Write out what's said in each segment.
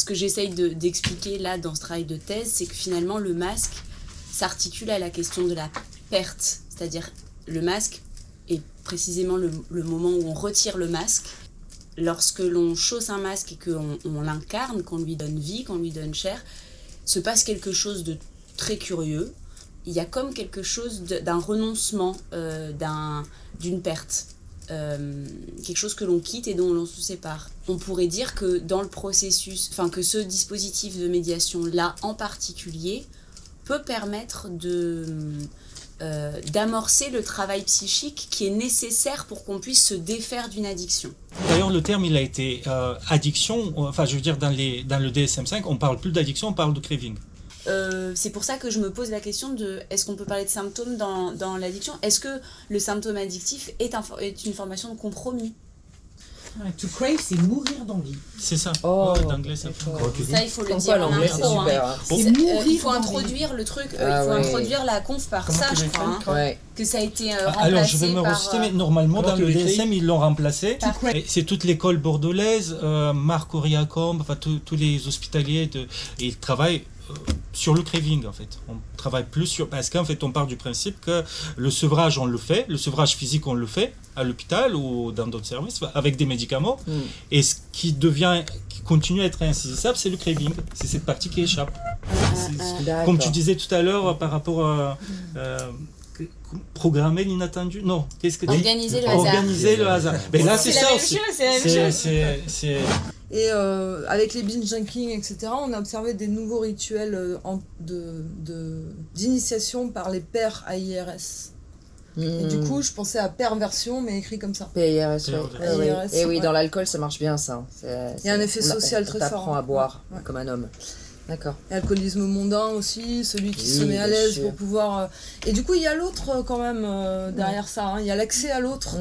ce que j'essaye d'expliquer là dans ce travail de thèse, c'est que finalement le masque s'articule à la question de la perte. C'est-à-dire le masque est précisément le moment où on retire le masque. Lorsque l'on chausse un masque et qu'on l'incarne, qu'on lui donne vie, qu'on lui donne chair, se passe quelque chose de très curieux. Il y a comme quelque chose d'un renoncement, d'une perte. Quelque chose que l'on quitte et dont l'on se sépare. On pourrait dire que dans le processus, que ce dispositif de médiation-là en particulier peut permettre d'amorcer le travail psychique qui est nécessaire pour qu'on puisse se défaire d'une addiction. D'ailleurs, le terme, il a été addiction, je veux dire, dans le DSM-5, on parle plus d'addiction, on parle de craving. C'est pour ça que je me pose la question de est-ce qu'on peut parler de symptômes dans l'addiction ? Est-ce que le symptôme addictif est une formation de compromis ? To crave, c'est mourir d'envie. C'est ça. Oh, d'anglais, ça. Ça, il faut le dire en l'anglais, c'est intro. super. Il faut introduire le truc, il faut introduire la conf par ça, je crois. Que ça a été remplacé par... Alors, je vais me reciter, mais normalement, dans le DSM, ils l'ont remplacé. C'est toute l'école bordelaise, Marc Auriacombe, tous les hospitaliers, ils travaillent sur le craving, en fait. On travaille plus sur... Parce qu'en fait, on part du principe que le sevrage, on le fait. Le sevrage physique, on le fait à l'hôpital ou dans d'autres services, avec des médicaments. Et ce qui continue à être insaisissable, c'est le craving. C'est cette partie qui échappe. Comme tu disais tout à l'heure, par rapport à... programmer l'inattendu. Non, qu'est-ce que tu dis ? Organiser le hasard. Organiser le hasard. Mais là, c'est ça aussi. C'est la même chose. Et avec les binge drinking, etc., on a observé des nouveaux rituels d'initiation par les pairs AIRS. Et du coup, je pensais à perversion, mais écrit comme ça. PIRS, oui. Et oui, ouais. dans l'alcool, ça marche bien, ça. Il y a un effet social très fort. On t'apprend à boire comme un homme. D'accord. Et alcoolisme mondain aussi, celui qui se met à l'aise pour pouvoir... Et du coup, il y a l'autre quand même derrière ça. Hein. Il y a l'accès à l'autre,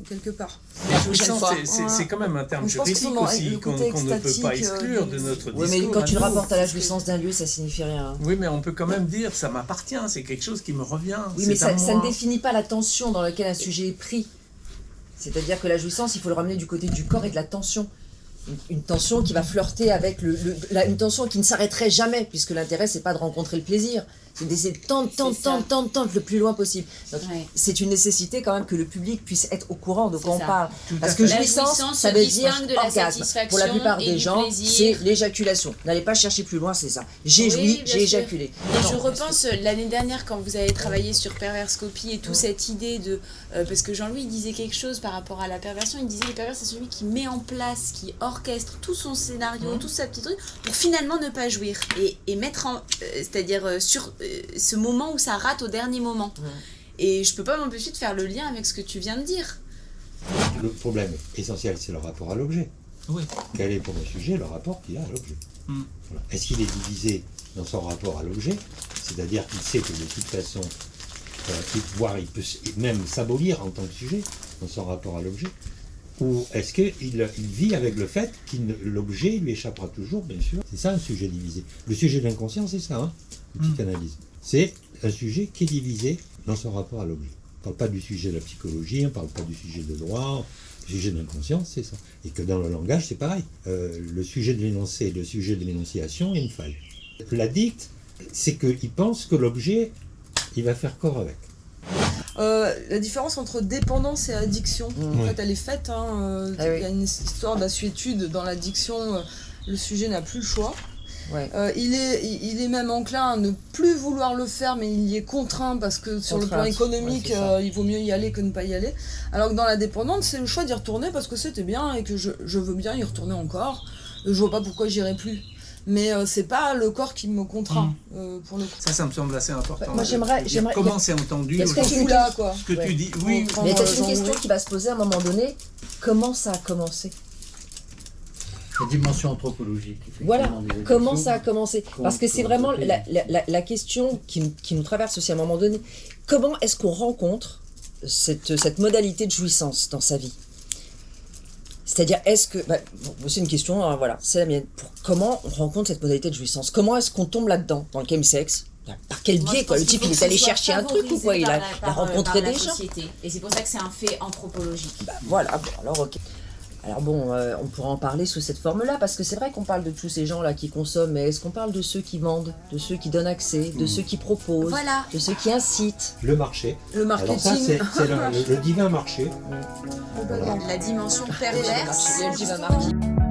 quelque part. La jouissance, c'est quand même un terme juridique aussi qu'on ne peut pas exclure de notre discours. Oui, mais quand tu rapportes à la jouissance d'un lieu, ça signifie rien. Oui, mais on peut quand même dire ça m'appartient, c'est quelque chose qui me revient. Oui, mais ça ne définit pas la tension dans laquelle un sujet est pris. C'est-à-dire que la jouissance, il faut le ramener du côté du corps et de la tension. Une tension qui va flirter avec une tension qui ne s'arrêterait jamais, puisque l'intérêt, c'est pas de rencontrer le plaisir, c'est d'essayer de tendre le plus loin possible. Donc, c'est une nécessité quand même que le public puisse être au courant de quoi on parle. Parce que jouissance, ça veut dire orgasme. Pour la plupart des gens, c'est l'éjaculation. N'allez pas chercher plus loin, c'est ça. J'ai joui, j'ai éjaculé. Et je repense l'année dernière quand vous avez travaillé sur perverscopie et toute cette idée de... parce que Jean-Louis disait quelque chose par rapport à la perversion, il disait le pervers c'est celui qui met en place, qui orchestre tout son scénario, tout sa petite truc, pour finalement ne pas jouir. Et mettre en... c'est-à-dire sur ce moment où ça rate au dernier moment. Et je peux pas m'empêcher de faire le lien avec ce que tu viens de dire. Le problème essentiel, c'est le rapport à l'objet. Oui. Quel est pour le sujet le rapport qu'il a à l'objet voilà. Est-ce qu'il est divisé dans son rapport à l'objet, c'est-à-dire qu'il sait que de toute façon, il peut même s'abolir en tant que sujet dans son rapport à l'objet, ou est-ce qu'il vit avec le fait que l'objet lui échappera toujours, bien sûr. C'est ça un sujet divisé. Le sujet de l'inconscient, c'est ça, une psychanalyse. C'est un sujet qui est divisé dans son rapport à l'objet. On ne parle pas du sujet de la psychologie, on ne parle pas du sujet de droit, le sujet de l'inconscient, c'est ça. Et que dans le langage, c'est pareil. Le sujet de l'énoncé et le sujet de l'énonciation, il y a une faille. L'addict, c'est qu'il pense que l'objet, il va faire corps avec. La différence entre dépendance et addiction, en fait, elle est faite. Il y a une histoire d'assuétude dans l'addiction. Le sujet n'a plus le choix. Ouais. Il est même enclin à ne plus vouloir le faire, mais il y est contraint parce que sur le plan économique, il vaut mieux y aller que ne pas y aller. Alors que dans la dépendante, c'est le choix d'y retourner parce que c'était bien et que je veux bien y retourner encore. Je vois pas pourquoi j'irai plus. Mais c'est pas le corps qui me contraint pour le coup. Ça me semble assez important. Moi, j'aimerais comment c'est entendu ce que tu dis. Oui. Mais il y a une question qui va se poser à un moment donné. Comment ça a commencé ? La dimension anthropologique. Voilà, comment ça a commencé ? Parce que c'est vraiment la question qui nous traverse aussi à un moment donné. Comment est-ce qu'on rencontre cette modalité de jouissance dans sa vie ? C'est-à-dire, est-ce que... c'est une question, voilà, c'est la mienne. Comment on rencontre cette modalité de jouissance ? Comment est-ce qu'on tombe là-dedans, dans le chemsex ? Par quel biais, quoi ? Le type, il est allé chercher un truc ou quoi ? Il a rencontré des gens. Et c'est pour ça que c'est un fait anthropologique. Voilà, alors ok. Alors bon, on pourra en parler sous cette forme-là, parce que c'est vrai qu'on parle de tous ces gens-là qui consomment, mais est-ce qu'on parle de ceux qui vendent, de ceux qui donnent accès, de ceux qui proposent, de ceux qui incitent? Le marché. Le marketing. Alors ça, c'est le divin marché. La dimension perverse. Le divin marché.